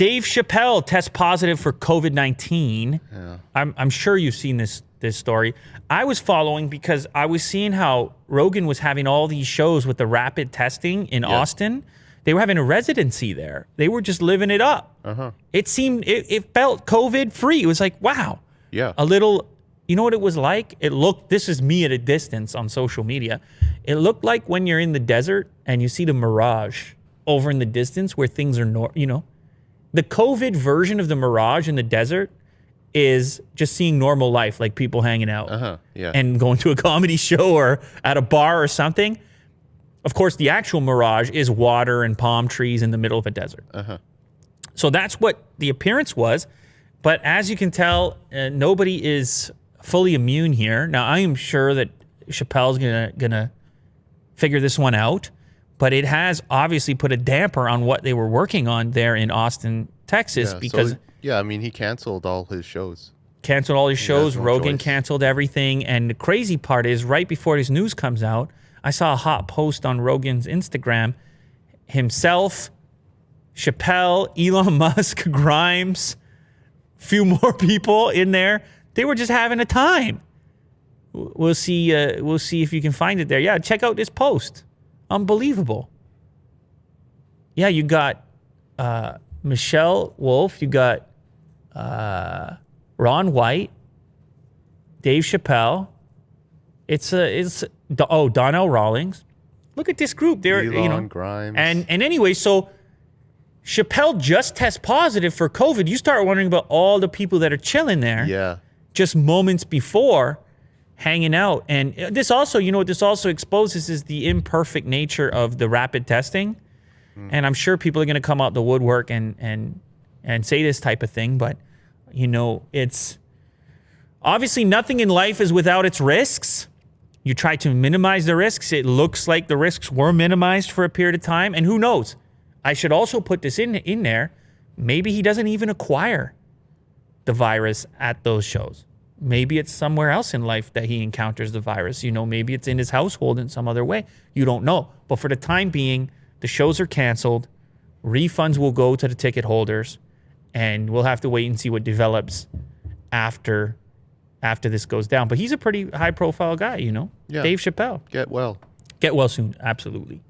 Dave Chapelle tests positive for COVID-19. Yeah. I'm sure you've seen this story. I was following because I was seeing how Rogan was having all these shows with the rapid testing in Austin. They were having a residency there. They were just living it up. It seemed, it felt COVID free. It was like, wow. Yeah. A little, you know what it was like? It looked, this is me at a distance on social media. It looked like when you're in the desert and you see the mirage over in the distance where things are, the COVID version of the mirage in the desert is just seeing normal life, like people hanging out and going to a comedy show or at a bar or something. Of course, the actual mirage is water and palm trees in the middle of a desert. So that's what the appearance was. But as you can tell, nobody is fully immune here. Now, I am sure that Chappelle's gonna figure this one out. But it has obviously put a damper on what they were working on there in Austin, Texas, because... So, I mean, he canceled all his shows. Canceled all his shows. Rogan canceled everything. And the crazy part is, right before this news comes out, I saw a hot post on Rogan's Instagram. Himself, Chapelle, Elon Musk, Grimes, few more people in there. They were just having a time. We'll see if you can find it there. Yeah, check out this post. Unbelievable. Yeah, you got Michelle Wolf. You got Ron White, Dave Chapelle. It's Donnell Rawlings. Look at this group. They're Elon, Grimes. And anyway, so Chapelle just tests positive for COVID. You start wondering about all the people that are chilling there. Yeah. Just moments before, hanging out. And this also, what this also exposes is the imperfect nature of the rapid testing. And I'm sure people are going to come out the woodwork and say this type of thing. But, it's obviously nothing in life is without its risks. You try to minimize the risks. It looks like the risks were minimized for a period of time. And who knows? I should also put this in there. Maybe he doesn't even acquire the virus at those shows. Maybe it's somewhere else in life that he encounters the virus. Maybe it's in his household in some other way. You don't know. But for the time being, the shows are canceled. Refunds will go to the ticket holders. And we'll have to wait and see what develops after this goes down. But he's a pretty high-profile guy, Yeah. Dave Chapelle. Get well. Get well soon. Absolutely.